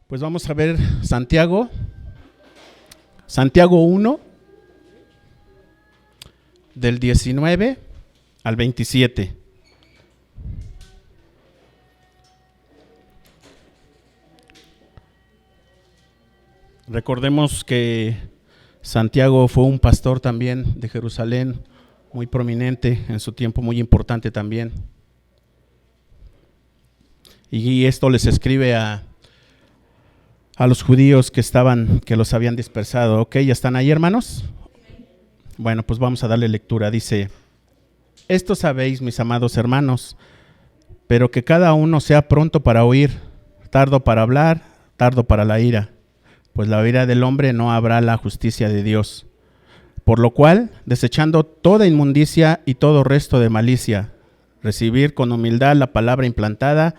Pues vamos a ver Santiago 1, del 19 al 27. Recordemos que Santiago fue un pastor también de Jerusalén, muy prominente en su tiempo, muy importante también. Y esto les escribe a los judíos que los habían dispersado. ¿Ok? ¿Ya están ahí, hermanos? Bueno, pues vamos a darle lectura. Dice: esto sabéis, mis amados hermanos, pero que cada uno sea pronto para oír, tardo para hablar, tardo para la ira, pues la ira del hombre no habrá la justicia de Dios. Por lo cual, desechando toda inmundicia y todo resto de malicia, recibir con humildad la palabra implantada,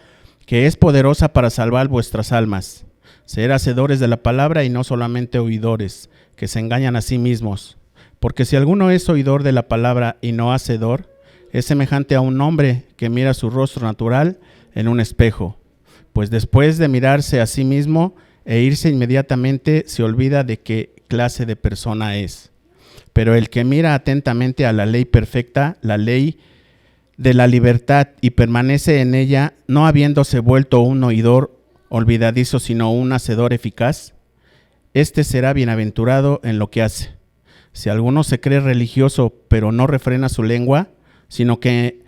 que es poderosa para salvar vuestras almas. Ser hacedores de la palabra y no solamente oidores, que se engañan a sí mismos. Porque si alguno es oidor de la palabra y no hacedor, es semejante a un hombre que mira su rostro natural en un espejo. Pues después de mirarse a sí mismo e irse inmediatamente, se olvida de qué clase de persona es. Pero el que mira atentamente a la ley perfecta, la ley de la libertad, y permanece en ella, no habiéndose vuelto un oidor olvidadizo, sino un hacedor eficaz, este será bienaventurado en lo que hace. Si alguno se cree religioso, pero no refrena su lengua, sino que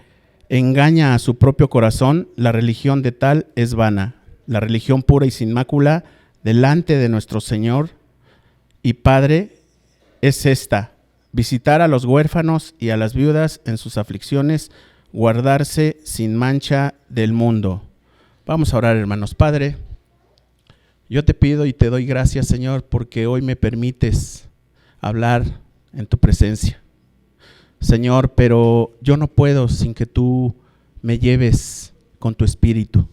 engaña a su propio corazón, la religión de tal es vana. La religión pura y sin mácula delante de nuestro Señor y Padre es esta: visitar a los huérfanos y a las viudas en sus aflicciones, guardarse sin mancha del mundo. Vamos a orar, hermanos. Padre, yo te pido y te doy gracias, Señor, porque hoy me permites hablar en tu presencia. Señor, pero yo no puedo sin que tú me lleves con tu espíritu.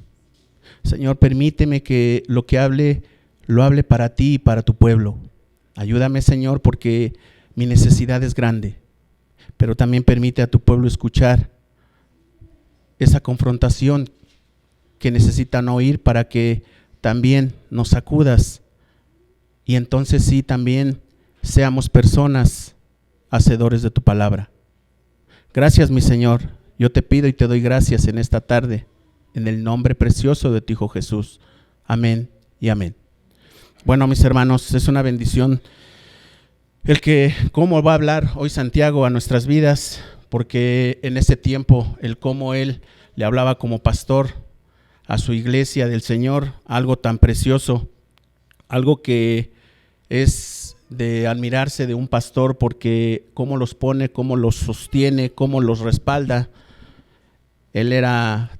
Señor, permíteme que lo que hable, lo hable para ti y para tu pueblo. Ayúdame, Señor, porque mi necesidad es grande, pero también permite a tu pueblo escuchar esa confrontación que necesitan oír para que también nos sacudas y entonces sí también seamos personas hacedores de tu palabra. Gracias, mi Señor. Yo te pido y te doy gracias en esta tarde, en el nombre precioso de tu Hijo Jesús. Amén y amén. Bueno, mis hermanos, es una bendición cómo va a hablar hoy Santiago a nuestras vidas, porque en ese tiempo, cómo él le hablaba como pastor a su iglesia del Señor, algo tan precioso, algo que es de admirarse de un pastor, porque cómo los pone, cómo los sostiene, cómo los respalda. Él era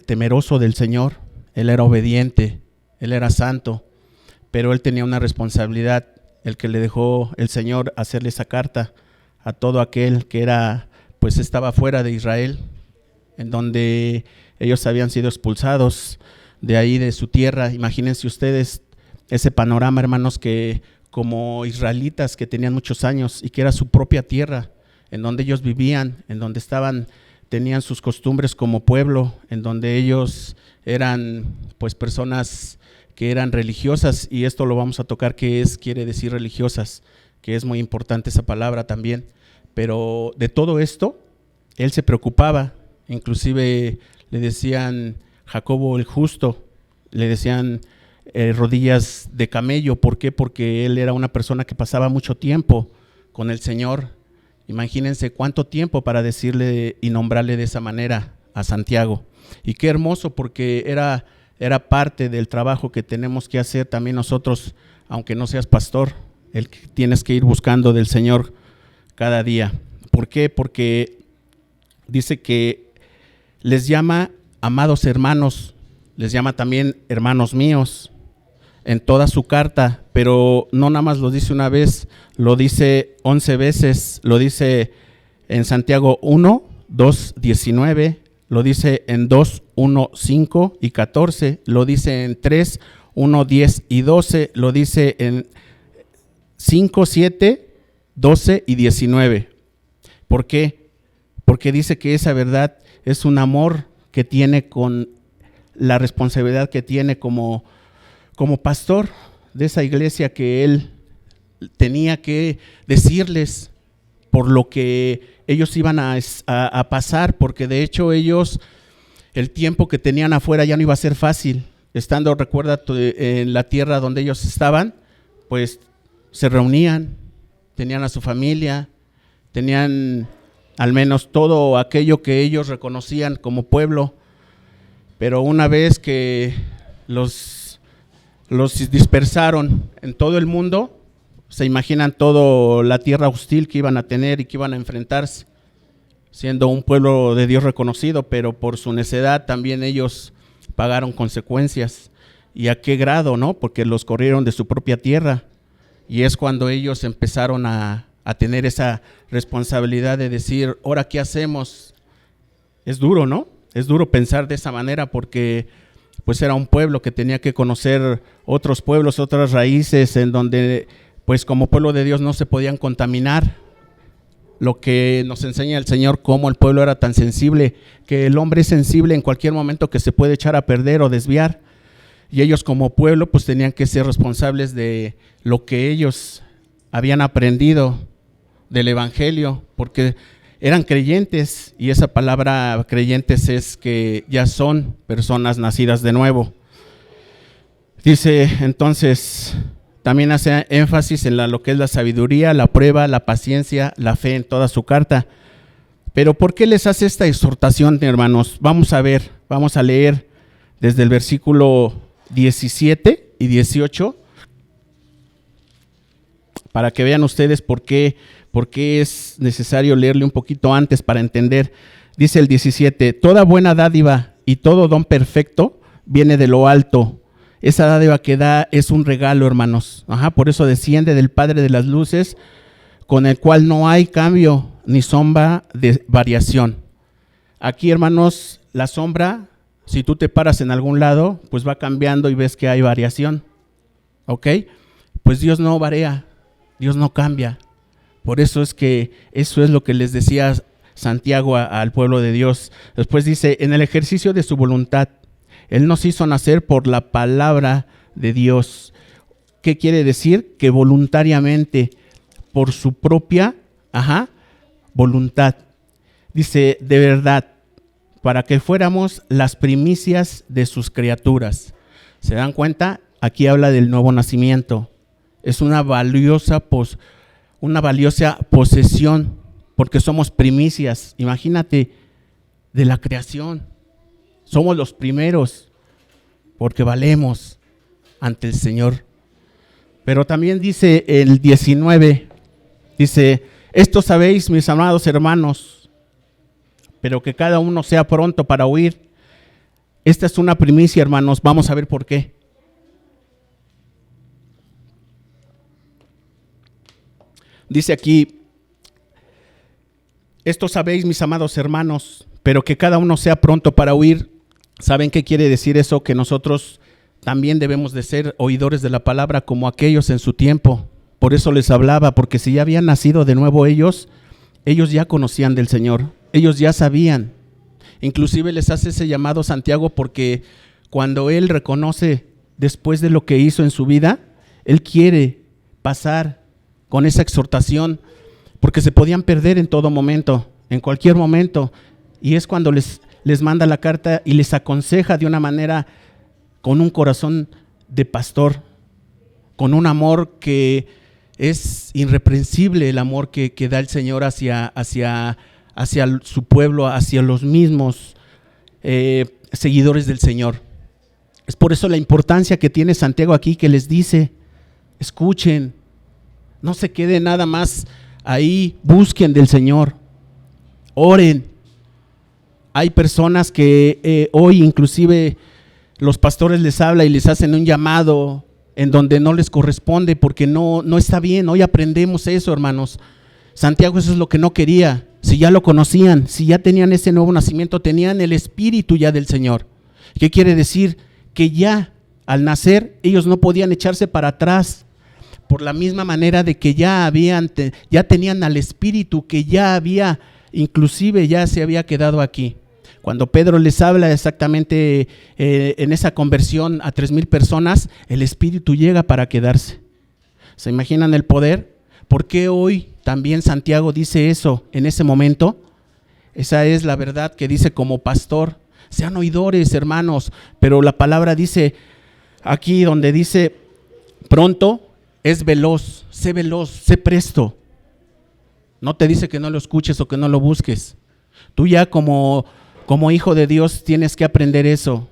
temeroso del Señor, él era obediente, él era santo, pero él tenía una responsabilidad, el que le dejó el Señor hacerle esa carta a todo aquel que estaba fuera de Israel, en donde ellos habían sido expulsados de ahí, de su tierra. Imagínense ustedes ese panorama, hermanos, que como israelitas que tenían muchos años y que era su propia tierra, en donde ellos vivían, en donde tenían sus costumbres como pueblo, en donde ellos eran pues personas que eran religiosas, y esto lo vamos a tocar, quiere decir religiosas, que es muy importante esa palabra también. Pero de todo esto, él se preocupaba, inclusive le decían Jacobo el justo, le decían rodillas de camello. ¿Por qué? Porque él era una persona que pasaba mucho tiempo con el Señor. Imagínense cuánto tiempo para decirle y nombrarle de esa manera a Santiago. Y qué hermoso, porque era parte del trabajo que tenemos que hacer también nosotros, aunque no seas pastor, tienes que ir buscando del Señor cada día. ¿Por qué? Porque dice que les llama amados hermanos, les llama también hermanos míos en toda su carta, pero no nada más lo dice una vez, lo dice 11 veces, lo dice en Santiago 1, 2, 19, lo dice en 2, 1, 5 y 14, lo dice en 3, 1, 10 y 12, lo dice en 5, 7, 12 y 19. ¿Por qué? Porque dice que esa verdad es un amor que tiene con la responsabilidad que tiene como como pastor de esa iglesia, que él tenía que decirles por lo que ellos iban a pasar, porque de hecho ellos, el tiempo que tenían afuera ya no iba a ser fácil. Estando, recuerda, en la tierra donde ellos estaban, pues se reunían, tenían a su familia, tenían al menos todo aquello que ellos reconocían como pueblo, pero una vez que los dispersaron en todo el mundo, se imaginan toda la tierra hostil que iban a tener y que iban a enfrentarse, siendo un pueblo de Dios reconocido, pero por su necedad también ellos pagaron consecuencias. ¿Y a qué grado, no? Porque los corrieron de su propia tierra, y es cuando ellos empezaron a tener esa responsabilidad de decir, ¿ahora qué hacemos? Es duro, ¿no? Es duro pensar de esa manera, porque pues era un pueblo que tenía que conocer otros pueblos, otras raíces, en donde pues como pueblo de Dios no se podían contaminar. Lo que nos enseña el Señor, cómo el pueblo era tan sensible, que el hombre es sensible en cualquier momento, que se puede echar a perder o desviar. Y ellos como pueblo pues tenían que ser responsables de lo que ellos habían aprendido del evangelio, porque eran creyentes, y esa palabra creyentes es que ya son personas nacidas de nuevo. Dice entonces, también hace énfasis en lo que es la sabiduría, la prueba, la paciencia, la fe en toda su carta. Pero ¿por qué les hace esta exhortación, hermanos? Vamos a ver, vamos a leer desde el versículo 17 y 18 para que vean ustedes por qué es necesario leerle un poquito antes para entender. Dice el 17, toda buena dádiva y todo don perfecto viene de lo alto. Esa dádiva que da es un regalo, hermanos. Por eso desciende del Padre de las luces, con el cual no hay cambio ni sombra de variación. Aquí, hermanos, la sombra, si tú te paras en algún lado, pues va cambiando y ves que hay variación. ¿Ok? Pues Dios no varía, Dios no cambia. Por eso es que eso es lo que les decía Santiago al pueblo de Dios. Después dice, en el ejercicio de su voluntad, Él nos hizo nacer por la palabra de Dios. ¿Qué quiere decir? Que voluntariamente, por su propia voluntad. Dice, de verdad, para que fuéramos las primicias de sus criaturas. ¿Se dan cuenta? Aquí habla del nuevo nacimiento. Es una valiosa posesión, porque somos primicias. Imagínate, de la creación. Somos los primeros, porque valemos ante el Señor. Pero también dice el 19, dice, esto sabéis, mis amados hermanos, pero que cada uno sea pronto para oír. Esta es una primicia, hermanos. Vamos a ver por qué. Dice aquí, esto sabéis, mis amados hermanos, pero que cada uno sea pronto para oír. ¿Saben qué quiere decir eso? Que nosotros también debemos de ser oidores de la palabra como aquellos en su tiempo. Por eso les hablaba, porque si ya habían nacido de nuevo ellos ya conocían del Señor, ellos ya sabían. Inclusive les hace ese llamado Santiago, porque cuando él reconoce después de lo que hizo en su vida, él quiere pasar con esa exhortación, porque se podían perder en todo momento, en cualquier momento, y es cuando les manda la carta y les aconseja de una manera, con un corazón de pastor, con un amor que es irreprensible, el amor que da el Señor hacia su pueblo, hacia los mismos seguidores del Señor. Es por eso la importancia que tiene Santiago aquí, que les dice, escuchen, no se queden nada más ahí, busquen del Señor, oren. Hay personas que hoy inclusive los pastores les hablan y les hacen un llamado en donde no les corresponde, porque no está bien. Hoy aprendemos eso, hermanos. Santiago eso es lo que no quería. Si ya lo conocían, si ya tenían ese nuevo nacimiento, tenían el espíritu ya del Señor. ¿Qué quiere decir? Que ya al nacer ellos no podían echarse para atrás, por la misma manera de que ya tenían al espíritu, que ya había, inclusive ya se había quedado aquí. Cuando Pedro les habla exactamente en esa conversión a 3,000 personas, el Espíritu llega para quedarse. ¿Se imaginan el poder? ¿Por qué hoy también Santiago dice eso en ese momento? Esa es la verdad que dice como pastor. Sean oidores, hermanos, pero la palabra dice aquí donde dice pronto, es veloz, sé presto. No te dice que no lo escuches o que no lo busques. Tú ya como hijo de Dios tienes que aprender eso.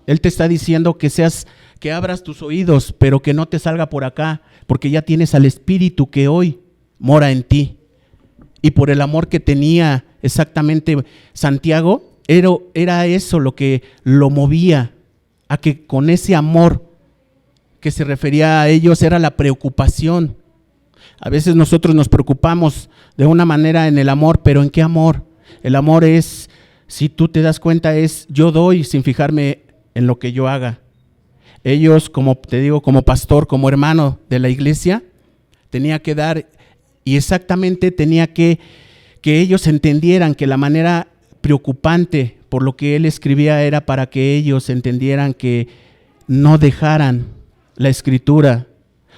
Él te está diciendo que abras tus oídos, pero que no te salga por acá, porque ya tienes al Espíritu que hoy mora en ti. Y por el amor que tenía exactamente Santiago, era eso lo que lo movía a que con ese amor que se refería a ellos era la preocupación. A veces nosotros nos preocupamos de una manera en el amor, pero ¿en qué amor? El amor es, si tú te das cuenta, es yo doy sin fijarme en lo que yo haga. Ellos, como te digo, como pastor, como hermano de la iglesia, tenía que dar y exactamente tenía que ellos entendieran que la manera preocupante por lo que él escribía era para que ellos entendieran que no dejaran la escritura.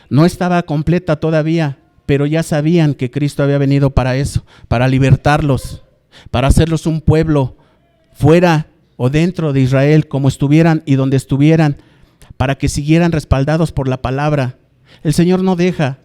No estaba completa todavía, pero ya sabían que Cristo había venido para eso, para libertarlos, para hacerlos un pueblo fuera o dentro de Israel, como estuvieran y donde estuvieran, para que siguieran respaldados por la palabra. El Señor no deja,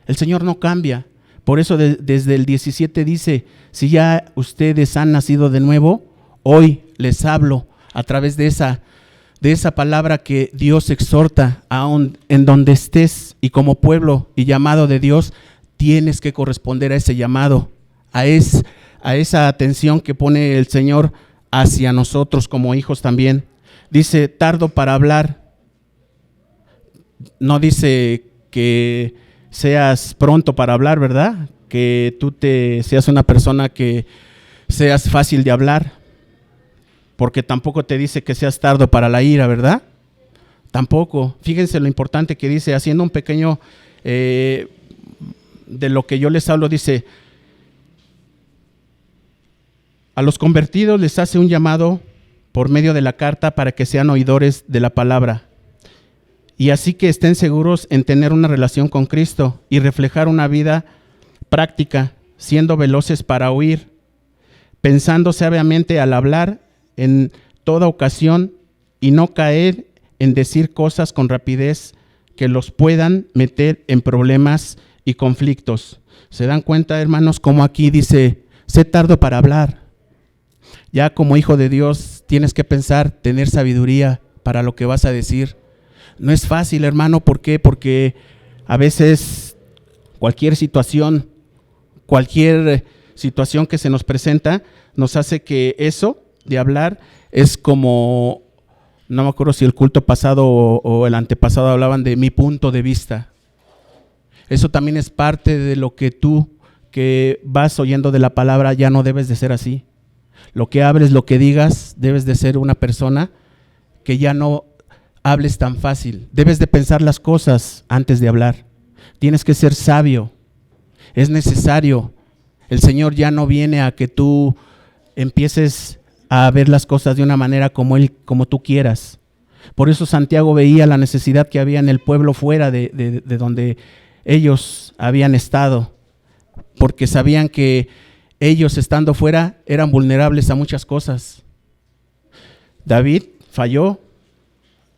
el Señor no cambia. Por eso desde el 17 dice, si ya ustedes han nacido de nuevo, hoy les hablo a través de esa palabra que Dios exhorta, aún en donde estés y como pueblo y llamado de Dios, tienes que corresponder a ese llamado, a esa atención que pone el Señor hacia nosotros como hijos también. Dice, tardo para hablar. No dice que seas pronto para hablar, ¿verdad? Que tú seas una persona que seas fácil de hablar, porque tampoco te dice que seas tardo para la ira, ¿verdad? Tampoco. Fíjense lo importante que dice, haciendo un pequeño de lo que yo les hablo, dice, a los convertidos les hace un llamado por medio de la carta para que sean oidores de la palabra. Y así que estén seguros en tener una relación con Cristo y reflejar una vida práctica, siendo veloces para oír, pensando sabiamente al hablar en toda ocasión y no caer en decir cosas con rapidez que los puedan meter en problemas y conflictos. ¿Se dan cuenta, hermanos, cómo aquí dice, sé tardo para hablar? Ya como hijo de Dios tienes que pensar, tener sabiduría para lo que vas a decir. No es fácil, hermano. ¿Por qué? Porque a veces cualquier situación que se nos presenta nos hace que eso de hablar es como, no me acuerdo si el culto pasado o el antepasado hablaban de mi punto de vista. Eso también es parte de lo que tú que vas oyendo de la palabra ya no debes de ser así. Lo que hables, lo que digas, debes de ser una persona que ya no hables tan fácil. Debes de pensar las cosas antes de hablar. Tienes que ser sabio. Es necesario. El Señor ya no viene a que tú empieces a ver las cosas de una manera como tú quieras. Por eso Santiago veía la necesidad que había en el pueblo fuera de donde ellos habían estado, porque sabían que ellos estando fuera eran vulnerables a muchas cosas. David falló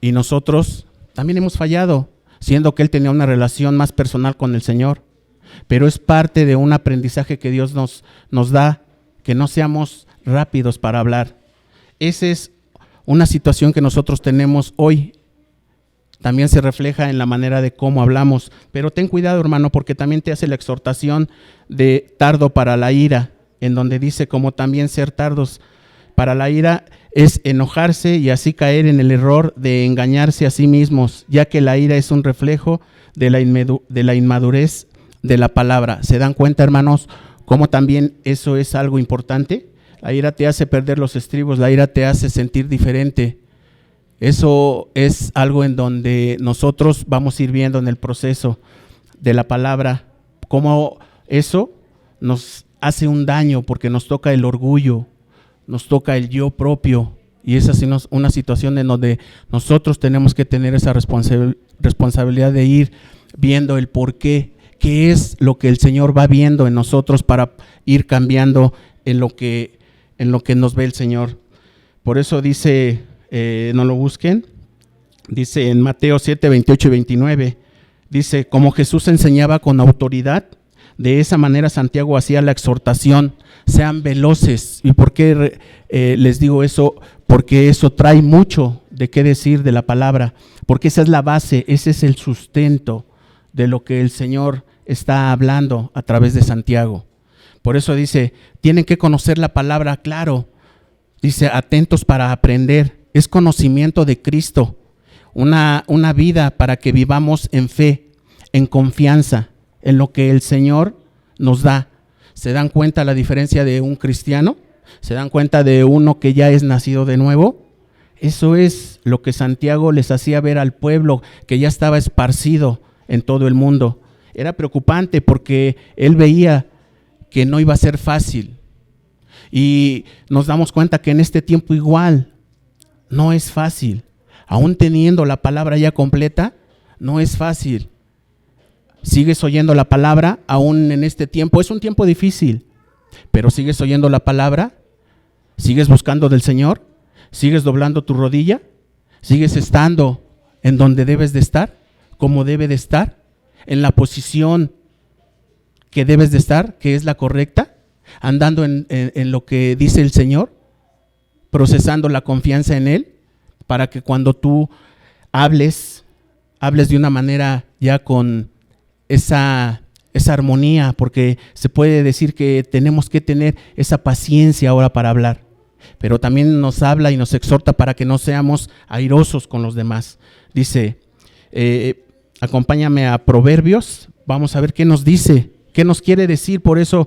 y nosotros también hemos fallado, siendo que él tenía una relación más personal con el Señor. Pero es parte de un aprendizaje que Dios nos da, que no seamos rápidos para hablar. Esa es una situación que nosotros tenemos hoy. También se refleja en la manera de cómo hablamos. Pero ten cuidado, hermano, porque también te hace la exhortación de tardo para la ira, en donde dice como también ser tardos para la ira es enojarse y así caer en el error de engañarse a sí mismos, ya que la ira es un reflejo de la inmadurez de la palabra. ¿Se dan cuenta, hermanos, cómo también eso es algo importante? La ira te hace perder los estribos, la ira te hace sentir diferente. Eso es algo en donde nosotros vamos a ir viendo en el proceso de la palabra, cómo eso nos hace un daño porque nos toca el orgullo, nos toca el yo propio. Y esa es una situación en donde nosotros tenemos que tener esa responsabilidad de ir viendo el por qué, qué es lo que el Señor va viendo en nosotros para ir cambiando en lo que nos ve el Señor. Por eso dice, no lo busquen, dice en Mateo 7, 28 y 29, dice, como Jesús enseñaba con autoridad, de esa manera Santiago hacía la exhortación, sean veloces. ¿Y por qué les digo eso? Porque eso trae mucho de qué decir de la palabra, porque esa es la base, ese es el sustento de lo que el Señor está hablando a través de Santiago. Por eso dice, tienen que conocer la palabra, claro, dice, atentos para aprender, es conocimiento de Cristo, una vida para que vivamos en fe, en confianza, en lo que el Señor nos da. ¿Se dan cuenta la diferencia de un cristiano? ¿Se dan cuenta de uno que ya es nacido de nuevo? Eso es lo que Santiago les hacía ver al pueblo que ya estaba esparcido en todo el mundo. Era preocupante porque él veía que no iba a ser fácil. Y nos damos cuenta que en este tiempo igual no es fácil. Aún teniendo la palabra ya completa, no es fácil. Sigues oyendo la palabra aún en este tiempo. Es un tiempo difícil, pero sigues oyendo la palabra, sigues buscando del Señor, sigues doblando tu rodilla, sigues estando en donde debes de estar, como debe de estar, en la posición que debes de estar, que es la correcta, andando en lo que dice el Señor, procesando la confianza en Él, para que cuando tú hables de una manera ya con esa armonía, porque se puede decir que tenemos que tener esa paciencia ahora para hablar, pero también nos habla y nos exhorta para que no seamos airosos con los demás. Dice, acompáñame a Proverbios, vamos a ver qué nos dice, qué nos quiere decir. Por eso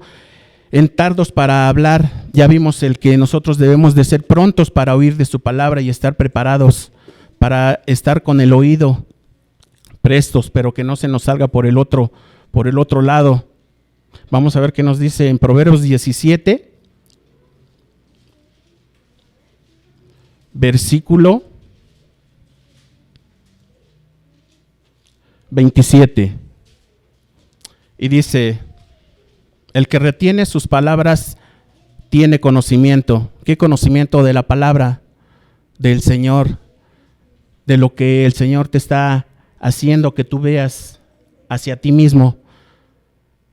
en tardos para hablar, ya vimos el que nosotros debemos de ser prontos para oír de su palabra y estar preparados para estar con el oído prestos, pero que no se nos salga por el otro lado. Vamos a ver qué nos dice en Proverbios 17, versículo 27. Y dice, el que retiene sus palabras tiene conocimiento. ¿Qué conocimiento? De la palabra del Señor, de lo que el Señor te está haciendo que tú veas hacia ti mismo.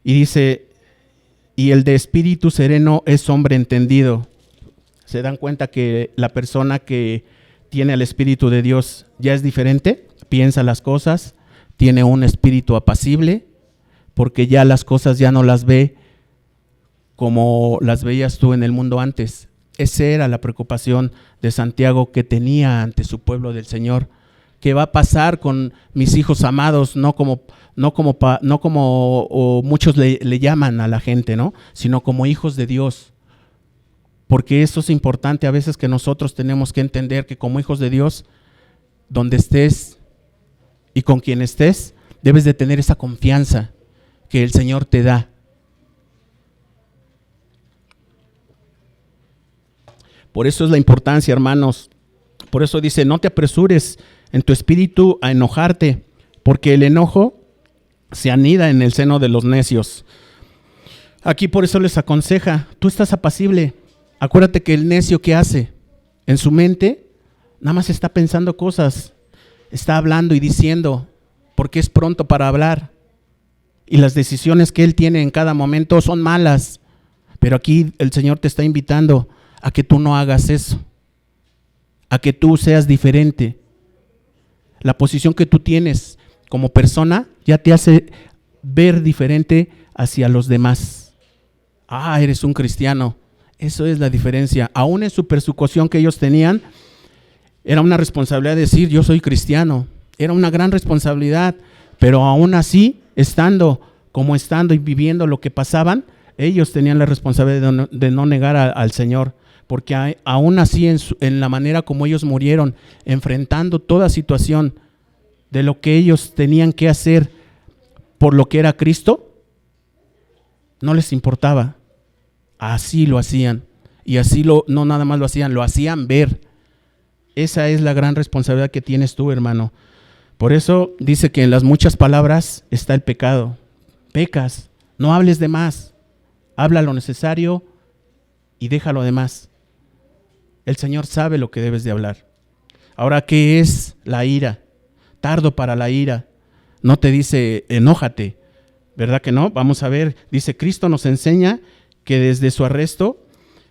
Y dice, y el de espíritu sereno es hombre entendido. ¿Se dan cuenta que la persona que tiene el Espíritu de Dios ya es diferente? Piensa las cosas, tiene un espíritu apacible, porque ya las cosas ya no las ve como las veías tú en el mundo antes. Esa era la preocupación de Santiago que tenía ante su pueblo del Señor. ¿Qué va a pasar con mis hijos amados? No como o muchos le llaman a la gente, ¿no? Sino como hijos de Dios. Porque eso es importante a veces, que nosotros tenemos que entender que como hijos de Dios, donde estés y con quien estés, debes de tener esa confianza que el Señor te da. Por eso es la importancia, hermanos. Por eso dice, no te apresures en tu espíritu a enojarte, porque el enojo se anida en el seno de los necios. Aquí por eso les aconseja, tú estás apacible. Acuérdate que el necio, ¿qué hace? En su mente nada más está pensando cosas, está hablando y diciendo, porque es pronto para hablar. Y las decisiones que él tiene en cada momento son malas. Pero aquí el Señor te está invitando a que tú no hagas eso, a que tú seas diferente. La posición que tú tienes como persona ya te hace ver diferente hacia los demás. Ah, eres un cristiano. Eso es la diferencia. Aún en su persecución que ellos tenían, era una responsabilidad decir, yo soy cristiano. Era una gran responsabilidad, pero aún así, estando y viviendo lo que pasaban, ellos tenían la responsabilidad de no negar al Señor. Porque aún así, en la manera como ellos murieron, enfrentando toda situación de lo que ellos tenían que hacer por lo que era Cristo, no les importaba. Así lo hacían. Y así no nada más lo hacían ver. Esa es la gran responsabilidad que tienes tú, hermano. Por eso dice que en las muchas palabras está el pecado. Pecas, no hables de más. Habla lo necesario y deja lo demás. El Señor sabe lo que debes de hablar. Ahora, ¿qué es la ira? Tardo para la ira. No te dice enójate, ¿verdad que no? Vamos a ver, dice Cristo nos enseña que desde su arresto,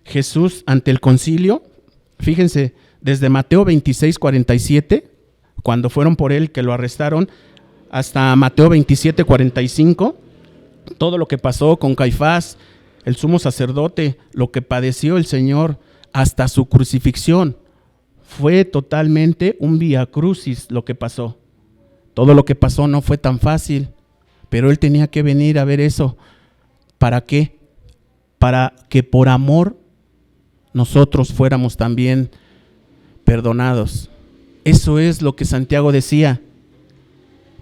Jesús ante el concilio, fíjense, desde Mateo 26:47, cuando fueron por él que lo arrestaron, hasta Mateo 27:45, todo lo que pasó con Caifás, el sumo sacerdote, lo que padeció el Señor hasta su crucifixión, fue totalmente un vía crucis lo que pasó. Todo lo que pasó no fue tan fácil, pero él tenía que venir a ver eso. ¿Para qué? Para que por amor nosotros fuéramos también perdonados. Eso es lo que Santiago decía.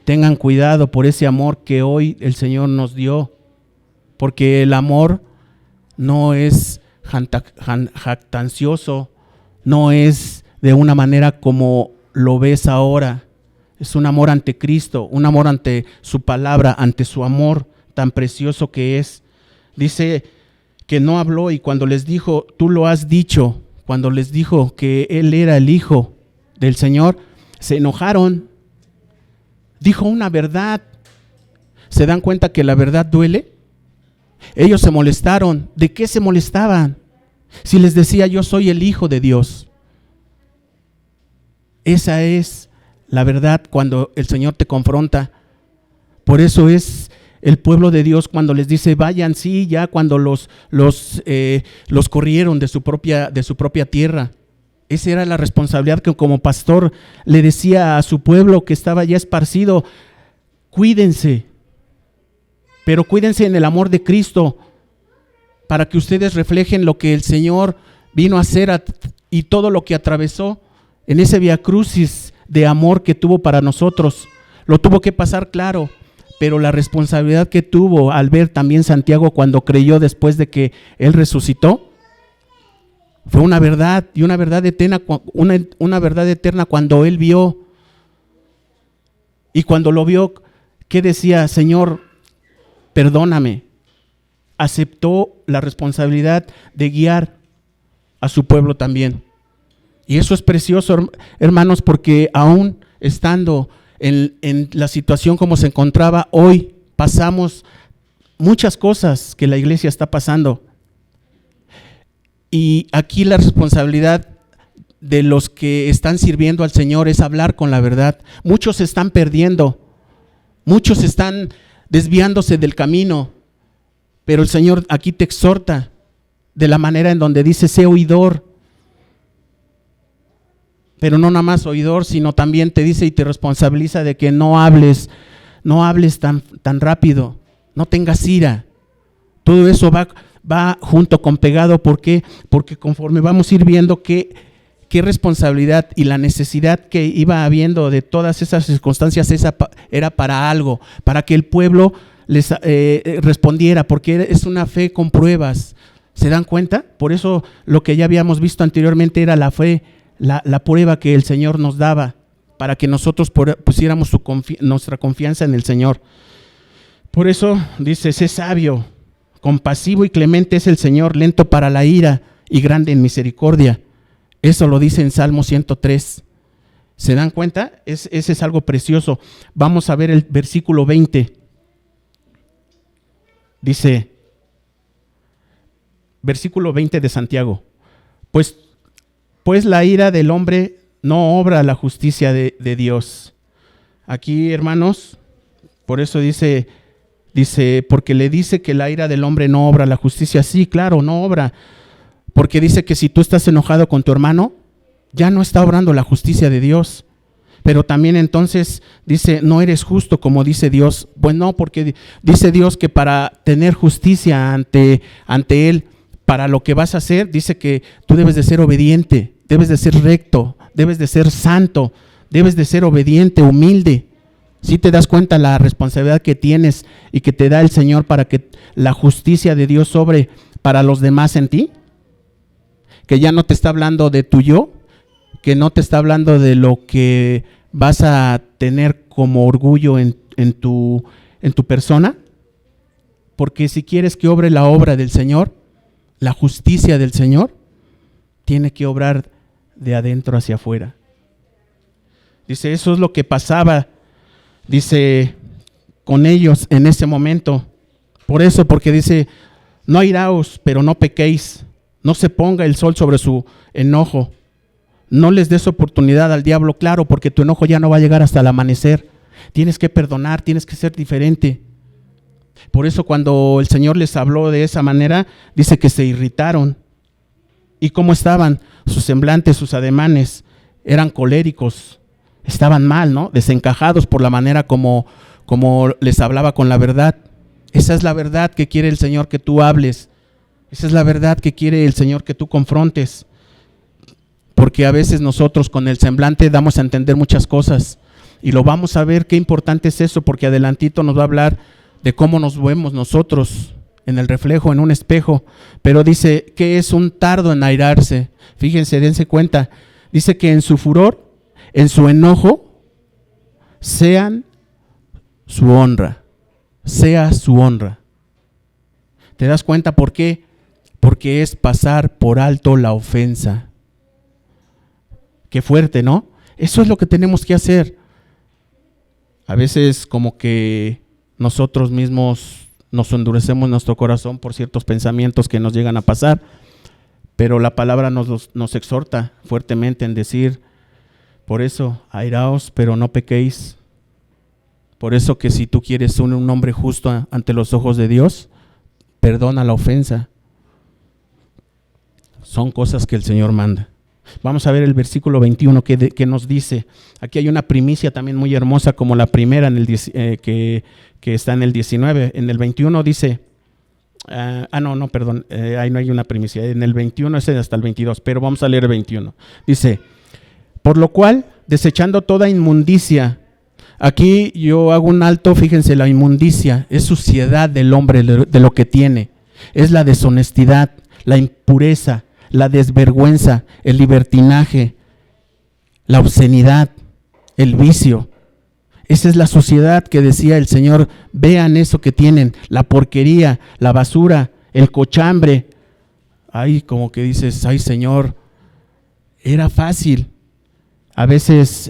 Tengan cuidado por ese amor que hoy el Señor nos dio, porque el amor no es jactancioso, no es de una manera como lo ves ahora. Es un amor ante Cristo, un amor ante su palabra, ante su amor tan precioso que es. Dice que no habló y cuando les dijo, tú lo has dicho, cuando les dijo que él era el Hijo del Señor, se enojaron. Dijo una verdad. ¿Se dan cuenta que la verdad duele? Ellos se molestaron. ¿De qué se molestaban? Si les decía yo soy el Hijo de Dios. Esa es la verdad cuando el Señor te confronta. Por eso es el pueblo de Dios cuando les dice vayan, sí, ya cuando los corrieron de su propia tierra. Esa era la responsabilidad que como pastor le decía a su pueblo que estaba ya esparcido. Cuídense, pero cuídense en el amor de Cristo para que ustedes reflejen lo que el Señor vino a hacer y todo lo que atravesó en ese vía crucis de amor que tuvo para nosotros. Lo tuvo que pasar, claro, pero la responsabilidad que tuvo al ver también Santiago cuando creyó después de que Él resucitó, fue una verdad y una verdad eterna, una verdad eterna cuando Él vio. Y cuando lo vio, ¿qué decía? Señor, perdóname. Aceptó la responsabilidad de guiar a su pueblo también. Y eso es precioso, hermanos, porque aún estando en la situación como se encontraba hoy, pasamos muchas cosas que la iglesia está pasando. Y aquí la responsabilidad de los que están sirviendo al Señor es hablar con la verdad. Muchos se están perdiendo, muchos están desviándose del camino, pero el Señor aquí te exhorta de la manera en donde dice, sé oidor. Pero no nada más oidor, sino también te dice y te responsabiliza de que no hables tan rápido, no tengas ira. Todo eso va junto con pegado. ¿Por qué? Porque conforme vamos a ir viendo qué responsabilidad y la necesidad que iba habiendo de todas esas circunstancias era para algo, para que el pueblo les respondiera, porque es una fe con pruebas. ¿Se dan cuenta? Por eso lo que ya habíamos visto anteriormente era la fe, la prueba que el Señor nos daba para que nosotros pusiéramos nuestra confianza en el Señor. Por eso dice, sé sabio, compasivo y clemente es el Señor, lento para la ira y grande en misericordia. Eso lo dice en Salmo 103. ¿Se dan cuenta? Ese es algo precioso. Vamos a ver el versículo 20. Dice, versículo 20 de Santiago, pues la ira del hombre no obra la justicia de Dios. Aquí, hermanos, por eso dice, porque le dice que la ira del hombre no obra la justicia. Sí, claro, no obra. Porque dice que si tú estás enojado con tu hermano, ya no está obrando la justicia de Dios. Pero también entonces dice, no eres justo como dice Dios. Pues no, porque dice Dios que para tener justicia ante Él, para lo que vas a hacer, dice que tú debes de ser obediente, debes de ser recto, debes de ser santo, debes de ser obediente, humilde. ¿Sí te das cuenta la responsabilidad que tienes y que te da el Señor para que la justicia de Dios sobre para los demás en ti? que ya no te está hablando de tu yo, que no te está hablando de lo que vas a tener como orgullo en tu persona, porque si quieres que obre la obra del Señor, la justicia del Señor, tiene que obrar de adentro hacia afuera. Dice, eso es lo que pasaba, dice, con ellos en ese momento. Por eso, porque dice, no airaos, pero no pequéis, no se ponga el sol sobre su enojo, no les des oportunidad al diablo, claro, porque tu enojo ya no va a llegar hasta el amanecer. Tienes que perdonar, tienes que ser diferente. Por eso cuando el Señor les habló de esa manera, dice que se irritaron. ¿Y cómo estaban? Sus semblantes, sus ademanes, eran coléricos, estaban mal, ¿no? Desencajados por la manera como les hablaba con la verdad. Esa es la verdad que quiere el Señor que tú hables. Esa es la verdad que quiere el Señor que tú confrontes. Porque a veces nosotros con el semblante damos a entender muchas cosas. Y lo vamos a ver, qué importante es eso, porque adelantito nos va a hablar de cómo nos vemos nosotros en el reflejo, en un espejo. Pero dice que es un tardo en airarse. Fíjense, dense cuenta. Dice que en su furor, en su enojo, sean su honra. Sea su honra. ¿Te das cuenta por qué? Porque es pasar por alto la ofensa. Qué fuerte, ¿no? Eso es lo que tenemos que hacer. A veces como que nosotros mismos nos endurecemos nuestro corazón por ciertos pensamientos que nos llegan a pasar, pero la palabra nos exhorta fuertemente en decir, por eso, airaos, pero no pequéis. Por eso que si tú quieres ser un hombre justo ante los ojos de Dios, perdona la ofensa. Son cosas que el Señor manda. Vamos a ver el versículo 21 que nos dice. Aquí hay una primicia también muy hermosa como la primera en el que está en el 19. En el 21 dice, ahí no hay una primicia. En el 21 es hasta el 22, pero vamos a leer el 21. Dice, por lo cual, desechando toda inmundicia. Aquí yo hago un alto, fíjense, la inmundicia es suciedad del hombre, de lo que tiene. Es la deshonestidad, la impureza, la desvergüenza, el libertinaje, la obscenidad, el vicio. Esa es la suciedad que decía el Señor. Vean eso que tienen, la porquería, la basura, el cochambre. Ay, como que dices, ay Señor, era fácil a veces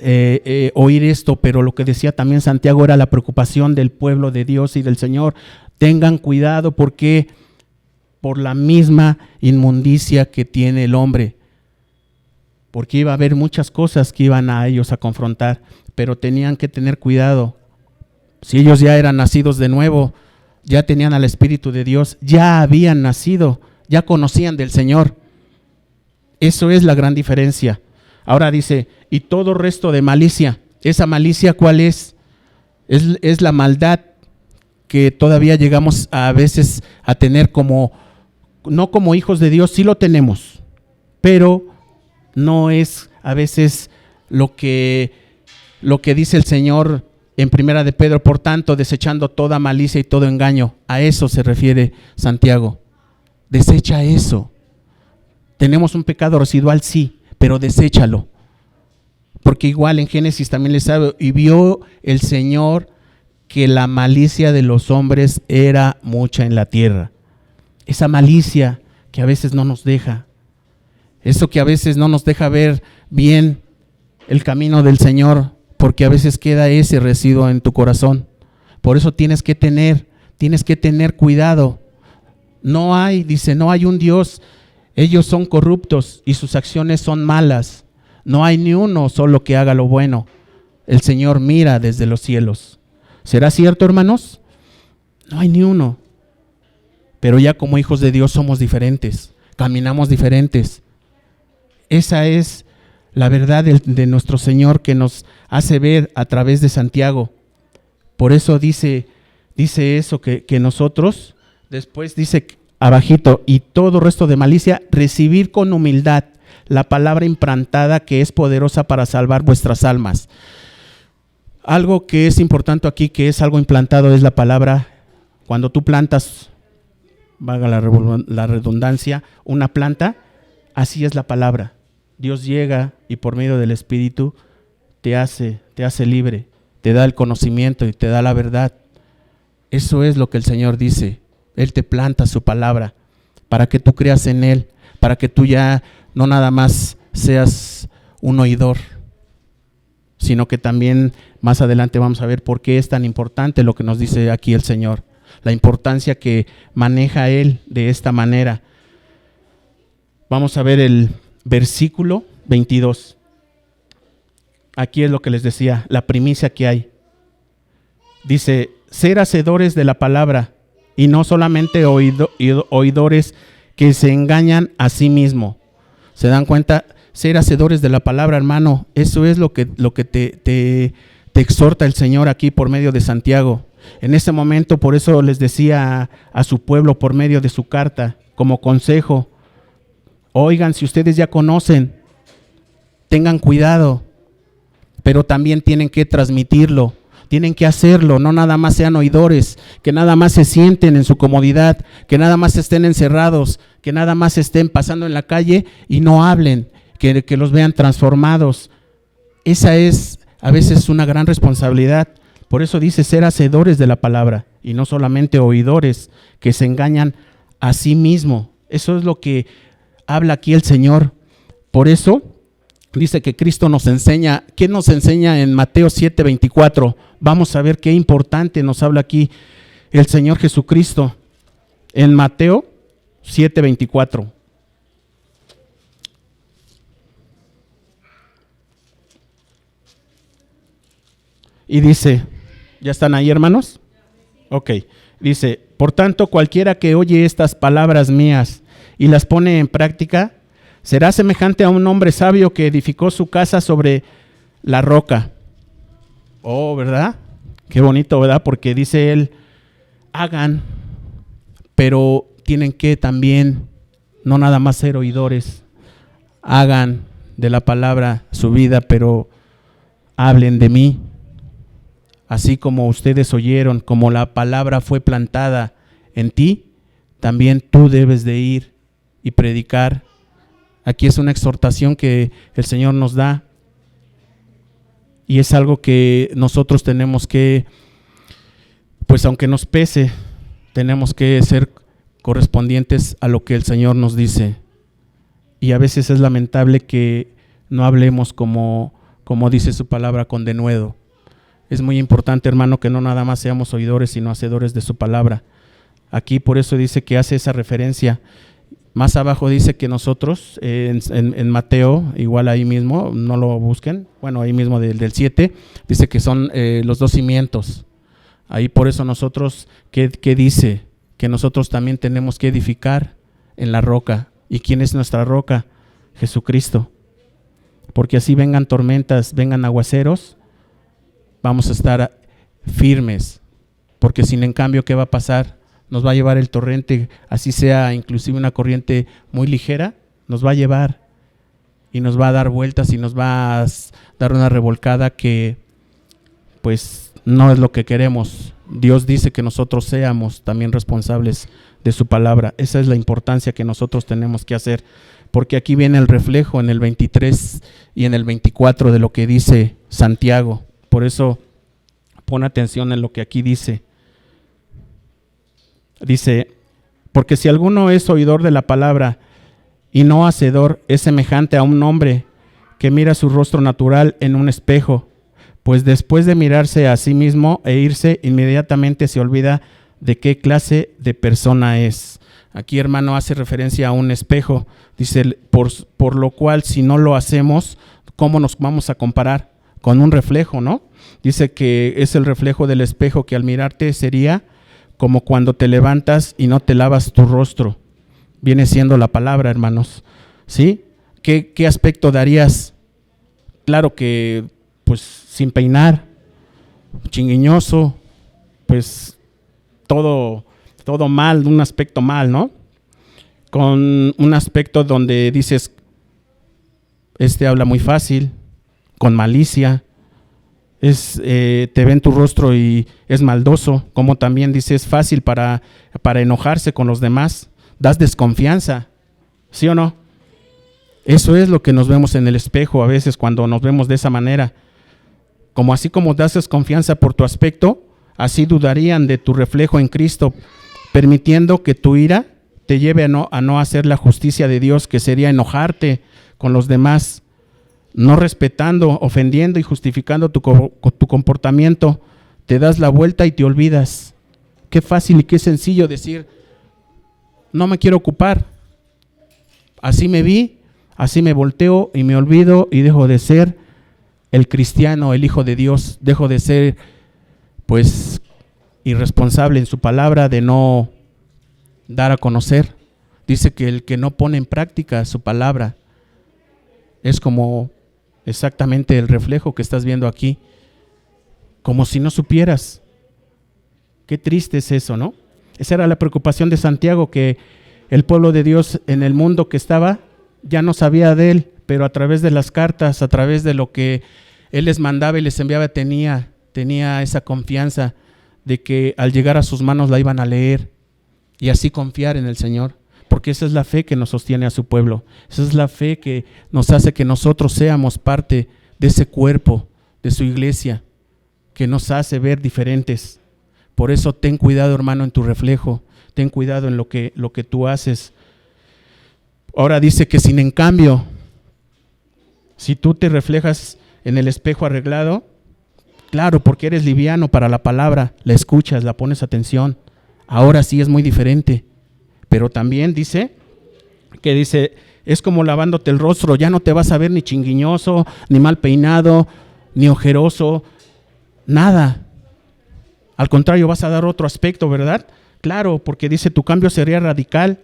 oír esto, pero lo que decía también Santiago era la preocupación del pueblo de Dios y del Señor. Tengan cuidado porque por la misma inmundicia que tiene el hombre, porque iba a haber muchas cosas que iban a ellos a confrontar, pero tenían que tener cuidado. Si ellos ya eran nacidos de nuevo, ya tenían al Espíritu de Dios, ya habían nacido, ya conocían del Señor. Eso es la gran diferencia. Ahora dice, y todo resto de malicia. ¿Esa malicia cuál es? Es la maldad que todavía llegamos a veces a tener como, no como hijos de Dios, sí lo tenemos, pero no es a veces lo que dice el Señor en Primera de Pedro, por tanto, desechando toda malicia y todo engaño. A eso se refiere Santiago. Desecha eso. Tenemos un pecado residual, sí, pero deséchalo. Porque igual en Génesis también les sabe, y vio el Señor que la malicia de los hombres era mucha en la tierra. Esa malicia que a veces no nos deja, eso que a veces no nos deja ver bien el camino del Señor, porque a veces queda ese residuo en tu corazón. Por eso tienes que tener cuidado. No hay un Dios, ellos son corruptos y sus acciones son malas. No hay ni uno solo que haga lo bueno. El Señor mira desde los cielos. ¿Será cierto, hermanos? No hay ni uno. Pero ya como hijos de Dios somos diferentes, caminamos diferentes. Esa es la verdad de nuestro Señor que nos hace ver a través de Santiago. Por eso dice eso que nosotros, después dice abajito, y todo resto de malicia, recibir con humildad la palabra implantada que es poderosa para salvar vuestras almas. Algo que es importante aquí, que es algo implantado, es la palabra. Cuando tú plantas, valga la redundancia, una planta, Así es la palabra. Dios llega y por medio del Espíritu te hace libre, te da el conocimiento y te da la verdad. Eso es lo que el Señor dice. Él te planta su palabra para que tú creas en Él, para que tú ya no nada más seas un oidor, sino que también más adelante vamos a ver por qué es tan importante lo que nos dice aquí el Señor, la importancia que maneja Él de esta manera. Vamos a ver el versículo 22. Aquí es lo que les decía, la primicia que hay. Dice, ser hacedores de la palabra y no solamente oidores que se engañan a sí mismos. ¿Se dan cuenta? Ser hacedores de la palabra, hermano, eso es lo que te exhorta el Señor aquí por medio de Santiago. En ese momento, por eso les decía a su pueblo por medio de su carta, como consejo, oigan, si ustedes ya conocen, tengan cuidado, pero también tienen que transmitirlo, tienen que hacerlo, no nada más sean oidores, que nada más se sienten en su comodidad, que nada más estén encerrados, que nada más estén pasando en la calle y no hablen, que los vean transformados. Esa es a veces una gran responsabilidad. Por eso dice ser hacedores de la palabra y no solamente oidores que se engañan a sí mismo. Eso es lo que habla aquí el Señor. Por eso dice que Cristo nos enseña. ¿Qué nos enseña en Mateo 7:24? Vamos a ver qué importante nos habla aquí el Señor Jesucristo. En Mateo 7:24. Y dice, ¿ya están ahí, hermanos? Ok, dice, por tanto, cualquiera que oye estas palabras mías y las pone en práctica, será semejante a un hombre sabio que edificó su casa sobre la roca. Oh, ¿verdad? Qué bonito, ¿verdad? Porque dice él, hagan, pero tienen que también, no nada más ser oidores, hagan de la palabra su vida, pero hablen de mí. Así como ustedes oyeron, como la palabra fue plantada en ti, también tú debes de ir y predicar. Aquí es una exhortación que el Señor nos da y es algo que nosotros tenemos que, pues aunque nos pese, tenemos que ser correspondientes a lo que el Señor nos dice. Y a veces es lamentable que no hablemos como dice su palabra con denuedo. Es muy importante, hermano, que no nada más seamos oidores, sino hacedores de su palabra. Aquí por eso dice que hace esa referencia. Más abajo dice que nosotros, en Mateo, igual ahí mismo, no lo busquen, bueno, ahí mismo del 7, dice que son los dos cimientos. Ahí por eso nosotros, ¿qué dice? Que nosotros también tenemos que edificar en la roca. ¿Y quién es nuestra roca? Jesucristo. Porque así vengan tormentas, vengan aguaceros, vamos a estar firmes, porque sin en cambio, ¿qué va a pasar? Nos va a llevar el torrente, así sea inclusive una corriente muy ligera, nos va a llevar y nos va a dar vueltas y nos va a dar una revolcada que pues no es lo que queremos. Dios dice que nosotros seamos también responsables de su palabra. Esa es la importancia que nosotros tenemos que hacer, porque aquí viene el reflejo en el 23 y en el 24 de lo que dice Santiago. Por eso, pon atención en lo que aquí dice. Dice, porque si alguno es oidor de la palabra y no hacedor, es semejante a un hombre que mira su rostro natural en un espejo, pues después de mirarse a sí mismo e irse, inmediatamente se olvida de qué clase de persona es. Aquí, hermano, hace referencia a un espejo. Dice, por lo cual, si no lo hacemos, ¿cómo nos vamos a comparar? Con un reflejo, ¿no? Dice que es el reflejo del espejo que al mirarte sería como cuando te levantas y no te lavas tu rostro. Viene siendo la palabra, hermanos. ¿Sí? ¿Qué aspecto darías? Claro que, pues, sin peinar, chinguiñoso, pues, todo mal, un aspecto mal, ¿no? Con un aspecto donde dices, habla muy fácil, con malicia, te ven tu rostro y es maldoso, como también dice, es fácil para enojarse con los demás, das desconfianza, ¿sí o no? Eso es lo que nos vemos en el espejo a veces cuando nos vemos de esa manera. Como así como das confianza por tu aspecto, así dudarían de tu reflejo en Cristo, permitiendo que tu ira te lleve a no hacer la justicia de Dios, que sería enojarte con los demás, no respetando, ofendiendo y justificando tu comportamiento. Te das la vuelta y te olvidas. Qué fácil y qué sencillo decir, no me quiero ocupar. Así me vi, así me volteo y me olvido y dejo de ser el cristiano, el hijo de Dios. Dejo de ser, pues, irresponsable en su palabra, de no dar a conocer. Dice que el que no pone en práctica su palabra es como exactamente el reflejo que estás viendo aquí, como si no supieras. Qué triste es eso, ¿no? Esa era la preocupación de Santiago, que el pueblo de Dios en el mundo que estaba ya no sabía de él, pero a través de las cartas, a través de lo que él les mandaba y les enviaba, tenía esa confianza de que al llegar a sus manos la iban a leer y así confiar en el Señor, porque esa es la fe que nos sostiene a su pueblo. Esa es la fe que nos hace que nosotros seamos parte de ese cuerpo, de su iglesia, que nos hace ver diferentes. Por eso ten cuidado, hermano, en tu reflejo, ten cuidado en lo que tú haces. Ahora dice que sin en cambio, si tú te reflejas en el espejo arreglado, claro, porque eres liviano para la palabra, la escuchas, la pones atención, ahora sí es muy diferente. Pero también dice, es como lavándote el rostro, ya no te vas a ver ni chinguiñoso, ni mal peinado, ni ojeroso, nada. Al contrario, vas a dar otro aspecto, ¿verdad? Claro, porque dice, tu cambio sería radical,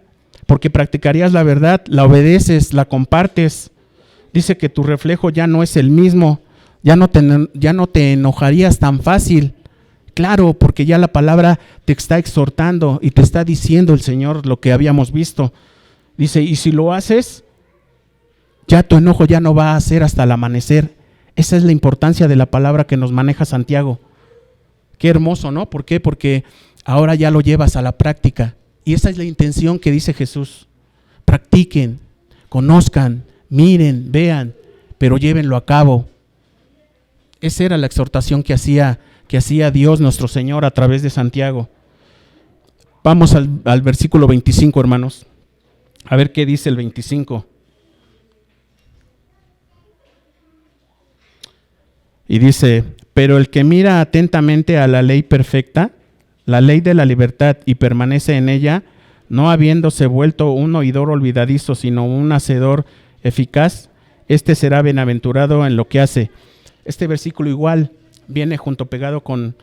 porque practicarías la verdad, la obedeces, la compartes. Dice que tu reflejo ya no es el mismo, ya no te enojarías tan fácil. Claro, porque ya la palabra te está exhortando y te está diciendo el Señor lo que habíamos visto. Dice, y si lo haces, ya tu enojo ya no va a ser hasta el amanecer. Esa es la importancia de la palabra que nos maneja Santiago. Qué hermoso, ¿no? ¿Por qué? Porque ahora ya lo llevas a la práctica. Y esa es la intención que dice Jesús. Practiquen, conozcan, miren, vean, pero llévenlo a cabo. Esa era la exhortación que hacía Dios nuestro Señor a través de Santiago. Vamos al versículo 25, hermanos. A ver qué dice el 25. Y dice, pero el que mira atentamente a la ley perfecta, la ley de la libertad, y permanece en ella, no habiéndose vuelto un oidor olvidadizo, sino un hacedor eficaz, este será bienaventurado en lo que hace. Este versículo igual viene junto pegado con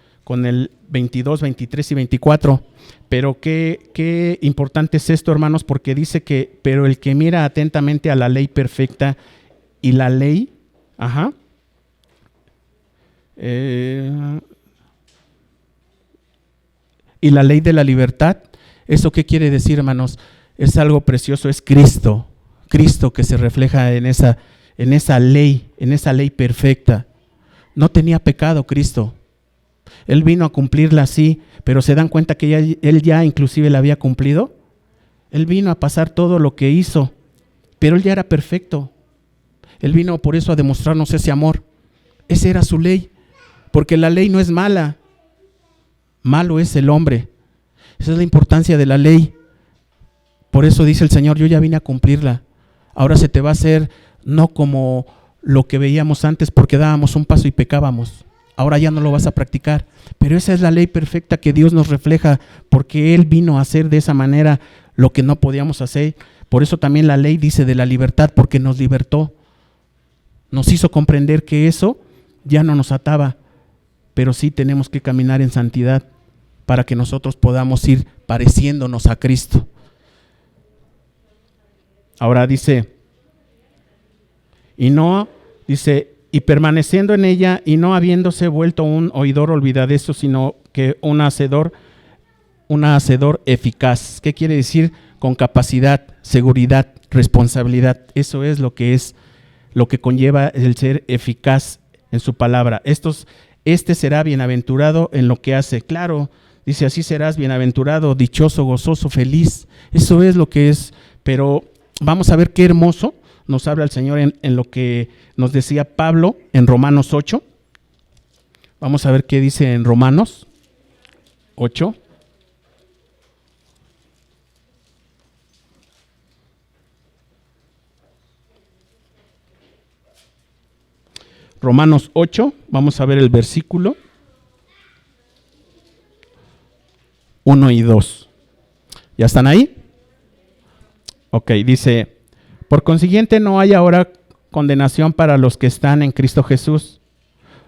el 22, 23 y 24. Pero qué importante es esto, hermanos, porque dice que, pero el que mira atentamente a la ley perfecta y la ley, y la ley de la libertad. ¿Eso qué quiere decir, hermanos? Es algo precioso, es Cristo que se refleja en esa ley perfecta. No tenía pecado Cristo. Él vino a cumplirla así, pero ¿se dan cuenta que él ya inclusive la había cumplido? Él vino a pasar todo lo que hizo, pero él ya era perfecto. Él vino por eso a demostrarnos ese amor. Esa era su ley, porque la ley no es mala. Malo es el hombre. Esa es la importancia de la ley. Por eso dice el Señor, yo ya vine a cumplirla. Ahora se te va a hacer no como lo que veíamos antes, porque dábamos un paso y pecábamos. Ahora ya no lo vas a practicar. Pero esa es la ley perfecta que Dios nos refleja, porque Él vino a hacer de esa manera lo que no podíamos hacer. Por eso también la ley dice de la libertad, porque nos libertó. Nos hizo comprender que eso ya no nos ataba, pero sí tenemos que caminar en santidad para que nosotros podamos ir pareciéndonos a Cristo. Ahora dice, y permaneciendo en ella y no habiéndose vuelto un oidor olvidadizo, sino que un hacedor eficaz. ¿Qué quiere decir? Con capacidad, seguridad, responsabilidad. Eso es lo que conlleva el ser eficaz en su palabra. Este será bienaventurado en lo que hace. Claro, dice, así serás bienaventurado, dichoso, gozoso, feliz. Eso es lo que es. Pero vamos a ver qué hermoso nos habla el Señor en lo que nos decía Pablo en Romanos 8. Vamos a ver qué dice en Romanos 8. Romanos 8, vamos a ver el versículo 1 y 2. ¿Ya están ahí? Ok, dice: por consiguiente no hay ahora condenación para los que están en Cristo Jesús,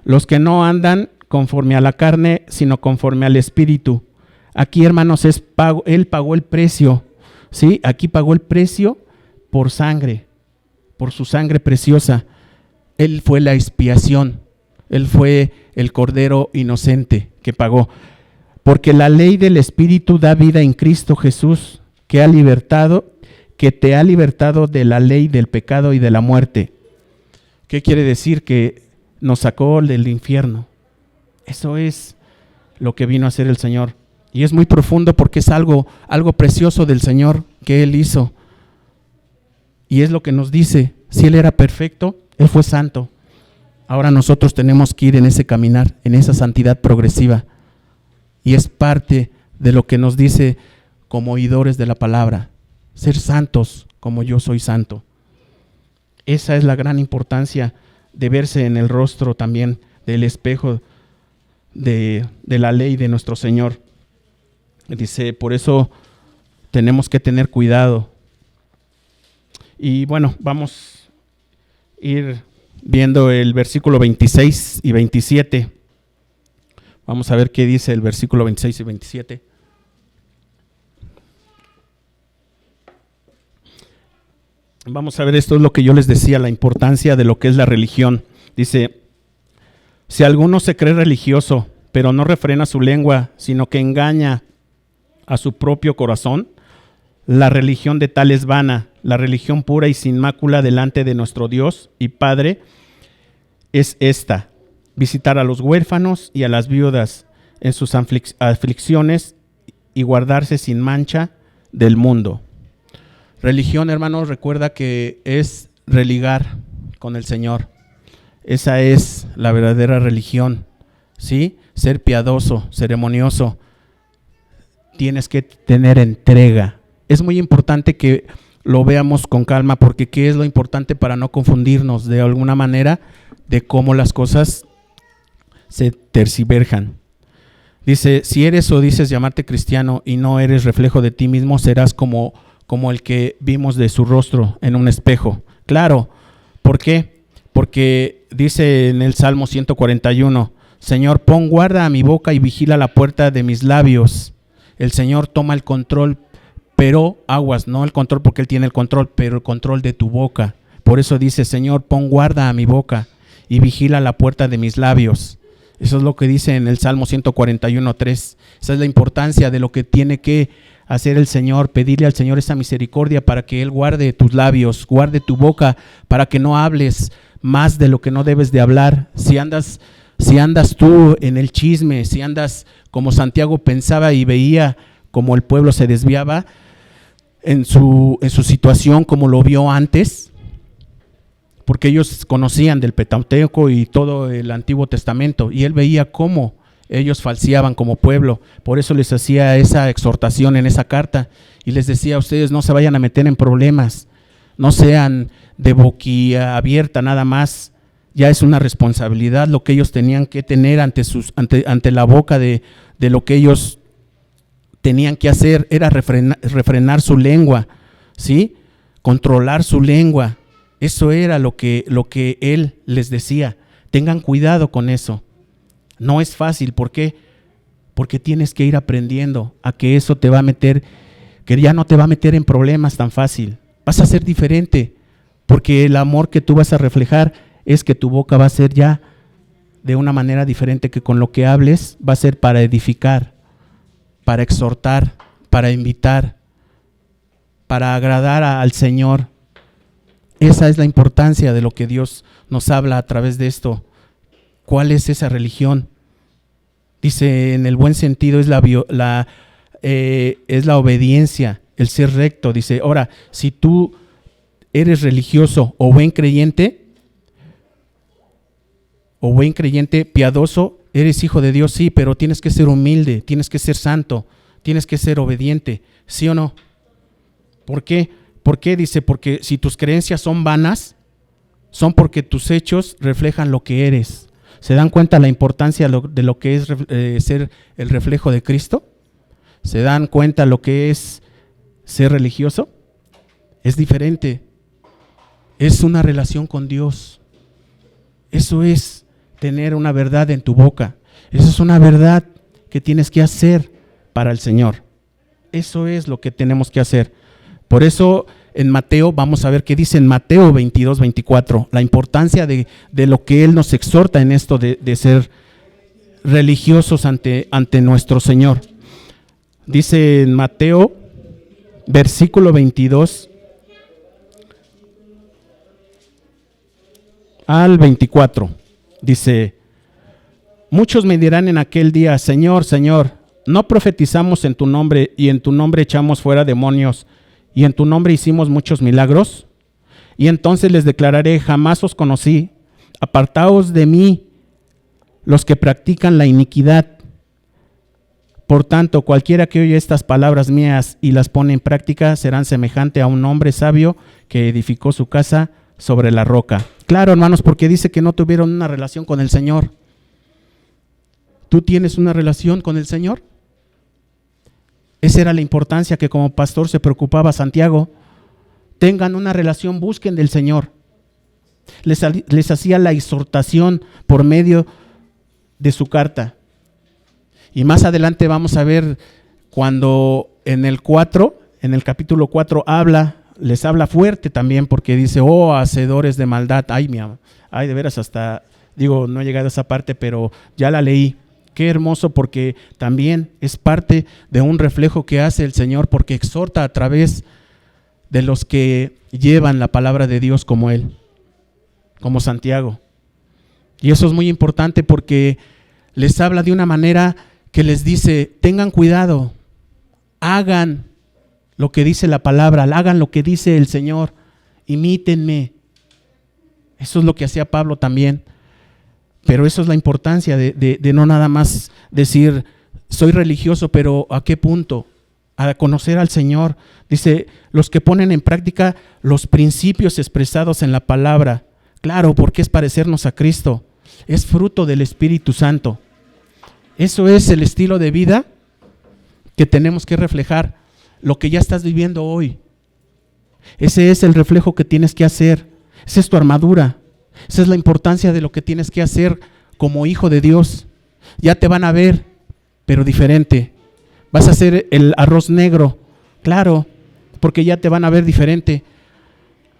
los que no andan conforme a la carne, sino conforme al Espíritu. Aquí, hermanos, Él pagó el precio, ¿sí? Aquí pagó el precio por sangre, por su sangre preciosa. Él fue la expiación, Él fue el Cordero inocente que pagó. Porque la ley del Espíritu da vida en Cristo Jesús, que te ha libertado de la ley del pecado y de la muerte. ¿Qué quiere decir? Que nos sacó del infierno. Eso es lo que vino a hacer el Señor. Y es muy profundo porque es algo precioso del Señor que Él hizo. Y es lo que nos dice: si Él era perfecto, Él fue santo. Ahora nosotros tenemos que ir en ese caminar, en esa santidad progresiva. Y es parte de lo que nos dice como oidores de la palabra: ser santos como yo soy santo. Esa es la gran importancia de verse en el rostro también del espejo de la ley de nuestro Señor. Dice, por eso tenemos que tener cuidado. Y bueno, vamos a ir viendo el versículo 26 y 27. Vamos a ver qué dice el versículo 26 y 27. Vamos a ver, esto es lo que yo les decía, la importancia de lo que es la religión. Dice: si alguno se cree religioso, pero no refrena su lengua, sino que engaña a su propio corazón, la religión de tal es vana. La religión pura y sin mácula delante de nuestro Dios y Padre es esta: visitar a los huérfanos y a las viudas en sus aflicciones y guardarse sin mancha del mundo. Religión, hermanos, recuerda que es religar con el Señor. Esa es la verdadera religión, ¿sí? Ser piadoso, ceremonioso. Tienes que tener entrega. Es muy importante que lo veamos con calma, porque ¿qué es lo importante para no confundirnos de alguna manera de cómo las cosas se tergiversan? Dice: si eres o dices llamarte cristiano y no eres reflejo de ti mismo, serás como el que vimos de su rostro en un espejo. Claro, ¿por qué? Porque dice en el Salmo 141, Señor, pon guarda a mi boca y vigila la puerta de mis labios. El Señor toma el control, pero aguas, no el control porque Él tiene el control, pero el control de tu boca. Por eso dice, Señor, pon guarda a mi boca y vigila la puerta de mis labios. Eso es lo que dice en el Salmo 141:3. Esa es la importancia de lo que tiene que hacer el Señor, pedirle al Señor esa misericordia para que Él guarde tus labios, guarde tu boca, para que no hables más de lo que no debes de hablar. Si andas tú en el chisme, si andas como Santiago pensaba y veía como el pueblo se desviaba en su situación, como lo vio antes, porque ellos conocían del Pentateuco y todo el Antiguo Testamento, y él veía cómo ellos falseaban como pueblo. Por eso les hacía esa exhortación en esa carta y les decía: ustedes no se vayan a meter en problemas, no sean de boquilla abierta nada más. Ya es una responsabilidad lo que ellos tenían que tener ante la boca de lo que ellos tenían que hacer, era refrenar su lengua, ¿sí? Controlar su lengua. Eso era lo que él les decía. Tengan cuidado con eso. No es fácil. ¿Por qué? Porque tienes que ir aprendiendo a que eso te va a meter, que ya no te va a meter en problemas tan fácil. Vas a ser diferente, porque el amor que tú vas a reflejar es que tu boca va a ser ya de una manera diferente, que con lo que hables va a ser para edificar, para exhortar, para invitar, para agradar al Señor. Esa es la importancia de lo que Dios nos habla a través de esto. ¿Cuál es esa religión? Dice, en el buen sentido, es la obediencia, el ser recto. Dice, ahora, si tú eres religioso o buen creyente piadoso, eres hijo de Dios, sí, pero tienes que ser humilde, tienes que ser santo, tienes que ser obediente, ¿sí o no? ¿Por qué? ¿Por qué? Dice, porque si tus creencias son vanas, son porque tus hechos reflejan lo que eres. ¿Se dan cuenta la importancia de lo que es ser el reflejo de Cristo? ¿Se dan cuenta lo que es ser religioso? Es diferente. Es una relación con Dios. Eso es tener una verdad en tu boca. Eso es una verdad que tienes que hacer para el Señor. Eso es lo que tenemos que hacer. Por eso en Mateo, vamos a ver qué dice en Mateo 22, 24, la importancia de lo que Él nos exhorta en esto de ser religiosos ante nuestro Señor. Dice en Mateo, versículo 22 al 24, dice: muchos me dirán en aquel día, Señor, Señor, ¿no profetizamos en tu nombre y en tu nombre echamos fuera demonios y en tu nombre hicimos muchos milagros? Y entonces les declararé, jamás os conocí, apartaos de mí los que practican la iniquidad. Por tanto, cualquiera que oye estas palabras mías y las pone en práctica serán semejante a un hombre sabio que edificó su casa sobre la roca. Claro, hermanos, porque dice que no tuvieron una relación con el Señor. ¿Tú tienes una relación con el Señor? Esa era la importancia que como pastor se preocupaba Santiago. Tengan una relación, busquen del Señor. Les hacía la exhortación por medio de su carta. Y más adelante vamos a ver cuando en el capítulo 4 les habla fuerte también, porque dice, oh, hacedores de maldad. Ay, de veras no he llegado a esa parte, pero ya la leí. Qué hermoso, porque también es parte de un reflejo que hace el Señor, porque exhorta a través de los que llevan la palabra de Dios como Él, como Santiago. Y eso es muy importante porque les habla de una manera que les dice, tengan cuidado, hagan lo que dice la palabra, hagan lo que dice el Señor, imítenme. Eso es lo que hacía Pablo también. Pero eso es la importancia de no nada más decir, soy religioso, pero ¿a qué punto? A conocer al Señor. Dice, los que ponen en práctica los principios expresados en la palabra. Claro, porque es parecernos a Cristo. Es fruto del Espíritu Santo. Eso es el estilo de vida que tenemos que reflejar, lo que ya estás viviendo hoy. Ese es el reflejo que tienes que hacer. Esa es tu armadura. Esa es la importancia de lo que tienes que hacer como hijo de Dios. Ya te van a ver, pero diferente. Vas a hacer el arroz negro, claro, porque ya te van a ver diferente.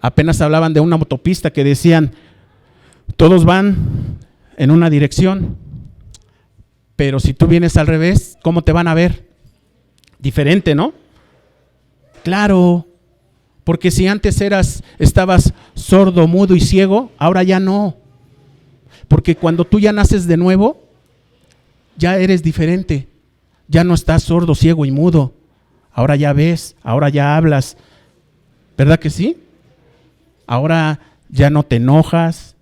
Apenas hablaban de una autopista que decían, todos van en una dirección, pero si tú vienes al revés, ¿cómo te van a ver? Diferente, ¿no? Claro. Porque si antes estabas sordo, mudo y ciego, ahora ya no. Porque cuando tú ya naces de nuevo, ya eres diferente. Ya no estás sordo, ciego y mudo. Ahora ya ves, ahora ya hablas. ¿Verdad que sí? Ahora ya no te enojas.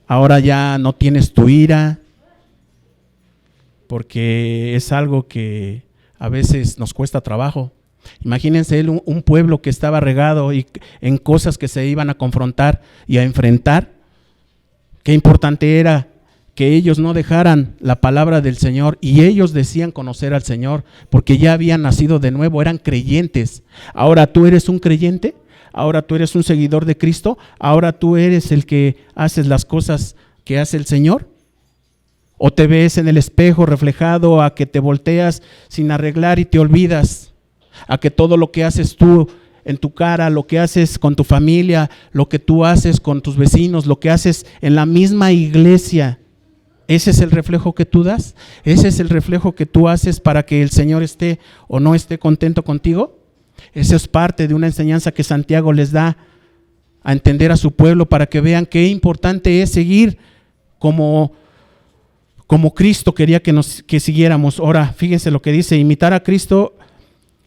Ahora ya no tienes tu ira. Porque es algo que a veces nos cuesta trabajo. Imagínense un pueblo que estaba regado y en cosas que se iban a confrontar y a enfrentar. Qué importante era que ellos no dejaran la palabra del Señor, y ellos decían conocer al Señor porque ya habían nacido de nuevo, eran creyentes. Ahora tú eres un creyente, ahora tú eres un seguidor de Cristo, ahora tú eres el que haces las cosas que hace el Señor. ¿O te ves en el espejo reflejado a que te volteas sin arreglar y te olvidas? A que todo lo que haces tú en tu cara, lo que haces con tu familia, lo que tú haces con tus vecinos, lo que haces en la misma iglesia, ¿ese es el reflejo que tú das? ¿Ese es el reflejo que tú haces para que el Señor esté o no esté contento contigo? Esa es parte de una enseñanza que Santiago les da a entender a su pueblo para que vean qué importante es seguir como Cristo quería que siguiéramos. Ahora, fíjense lo que dice, imitar a Cristo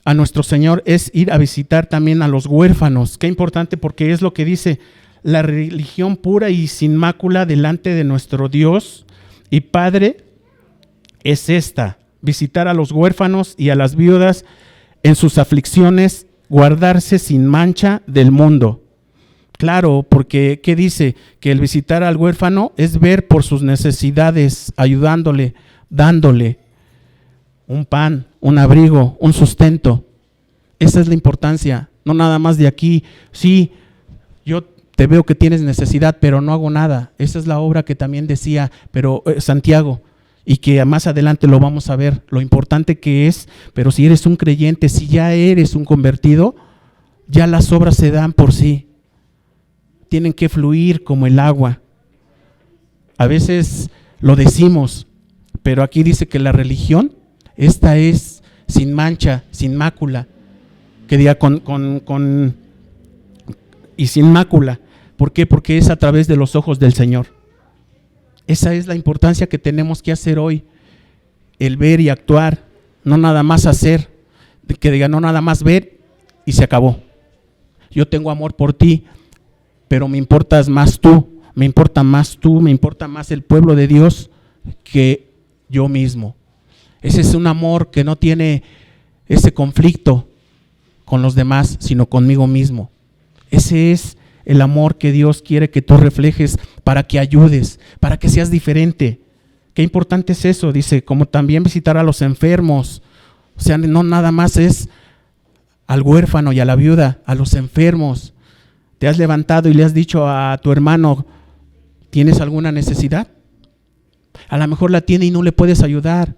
a nuestro Señor es ir a visitar también a los huérfanos. Qué importante, porque es lo que dice: la religión pura y sin mácula delante de nuestro Dios y Padre es esta: visitar a los huérfanos y a las viudas en sus aflicciones, guardarse sin mancha del mundo. Claro, porque ¿qué dice? Que el visitar al huérfano es ver por sus necesidades, ayudándole, dándole un pan, un abrigo, un sustento. Esa es la importancia, no nada más de aquí. Sí, yo te veo que tienes necesidad, pero no hago nada. Esa es la obra que también decía Santiago, y que más adelante lo vamos a ver, lo importante que es. Pero si eres un creyente, si ya eres un convertido, ya las obras se dan por sí. Tienen que fluir como el agua. A veces lo decimos, pero aquí dice que la religión, esta es sin mancha, sin mácula, que diga y sin mácula. ¿Por qué? Porque es a través de los ojos del Señor. Esa es la importancia que tenemos que hacer hoy, el ver y actuar, no nada más hacer, que diga no nada más ver y se acabó. Yo tengo amor por ti, pero me importas más tú, me importa más tú, me importa más el pueblo de Dios que yo mismo. Ese es un amor que no tiene ese conflicto con los demás, sino conmigo mismo. Ese es el amor que Dios quiere que tú reflejes para que ayudes, para que seas diferente. Qué importante es eso, dice, como también visitar a los enfermos. O sea, no nada más es al huérfano y a la viuda, a los enfermos. Te has levantado y le has dicho a tu hermano: ¿tienes alguna necesidad? A lo mejor la tiene y no le puedes ayudar.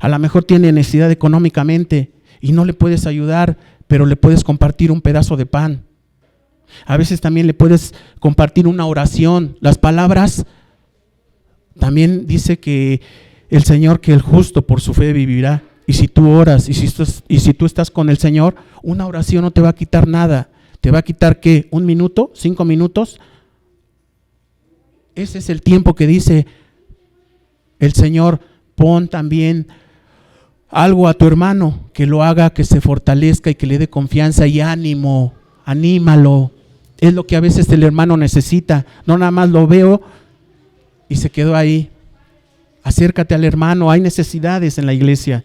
A lo mejor tiene necesidad económicamente y no le puedes ayudar, pero le puedes compartir un pedazo de pan. A veces también le puedes compartir una oración. Las palabras, también dice que el Señor, que el justo por su fe vivirá. Y si tú oras y si tú estás con el Señor, una oración no te va a quitar nada. ¿Te va a quitar qué? ¿1 minuto? ¿5 minutos? Ese es el tiempo que dice el Señor. Pon también algo a tu hermano, que lo haga, que se fortalezca y que le dé confianza y ánimo. Anímalo. Es lo que a veces el hermano necesita. No nada más lo veo y se quedó ahí. Acércate al hermano. Hay necesidades en la iglesia.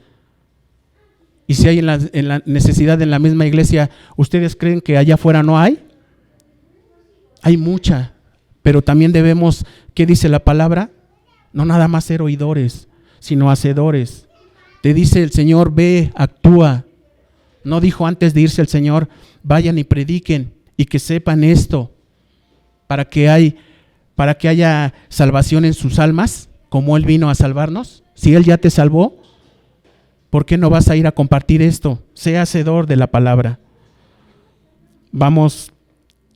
Y si hay en la necesidad en la misma iglesia, ¿ustedes creen que allá afuera no hay? Hay mucha. Pero también debemos, ¿qué dice la palabra? No nada más ser oidores, sino hacedores. Te dice el Señor: ve, actúa. No dijo antes de irse el Señor: vayan y prediquen y que sepan esto, para que haya salvación en sus almas, como Él vino a salvarnos. Si Él ya te salvó, ¿por qué no vas a ir a compartir esto? Sea hacedor de la palabra. Vamos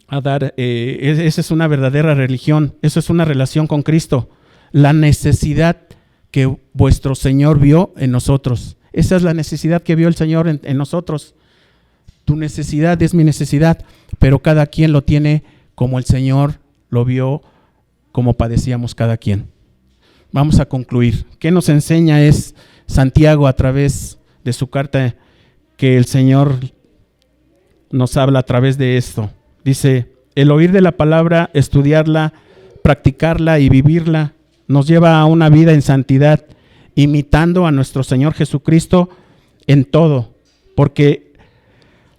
a dar, esa es una verdadera religión, eso es una relación con Cristo. La necesidad que vuestro Señor vio en nosotros. Esa es la necesidad que vio el Señor en nosotros. Tu necesidad es mi necesidad, pero cada quien lo tiene como el Señor lo vio, como padecíamos cada quien. Vamos a concluir. ¿Qué nos enseña es Santiago a través de su carta, que el Señor nos habla a través de esto? Dice: el oír de la palabra, estudiarla, practicarla y vivirla nos lleva a una vida en santidad, imitando a nuestro Señor Jesucristo en todo, porque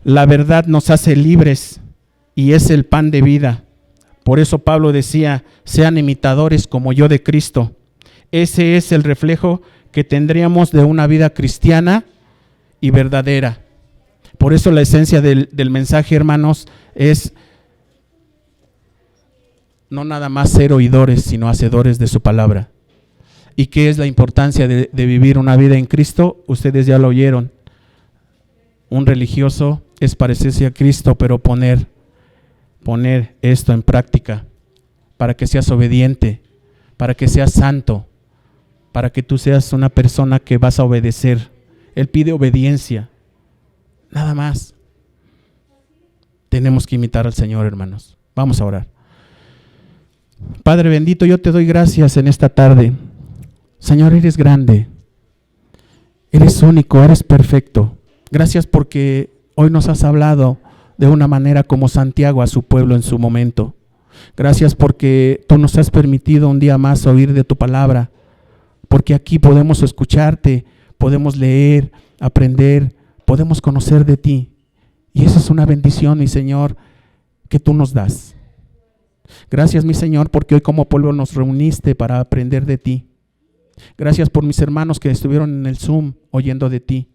la verdad nos hace libres y es el pan de vida. Por eso Pablo decía: sean imitadores como yo de Cristo. Ese es el reflejo que tendríamos de una vida cristiana y verdadera. Por eso la esencia del mensaje, hermanos, es no nada más ser oidores, sino hacedores de su palabra. ¿Y qué es la importancia de vivir una vida en Cristo? Ustedes ya lo oyeron. Un religioso es parecerse a Cristo, pero poner esto en práctica, para que seas obediente, para que seas santo, para que tú seas una persona que vas a obedecer. Él pide obediencia, nada más. Tenemos que imitar al Señor, hermanos. Vamos a orar. Padre bendito, yo te doy gracias en esta tarde. Señor, eres grande, eres único, eres perfecto. Gracias porque hoy nos has hablado de una manera como Santiago a su pueblo en su momento. Gracias porque tú nos has permitido un día más oír de tu palabra, porque aquí podemos escucharte, podemos leer, aprender, podemos conocer de ti. Y esa es una bendición, mi Señor, que tú nos das. Gracias, mi Señor, porque hoy como pueblo nos reuniste para aprender de ti. Gracias por mis hermanos que estuvieron en el Zoom oyendo de ti.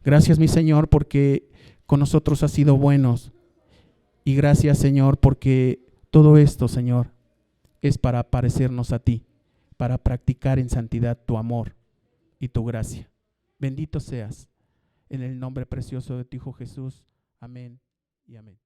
Gracias, mi Señor, porque con nosotros has sido buenos. Y gracias, Señor, porque todo esto, Señor, es para parecernos a ti, para practicar en santidad tu amor y tu gracia. Bendito seas. En el nombre precioso de tu Hijo Jesús. Amén y amén.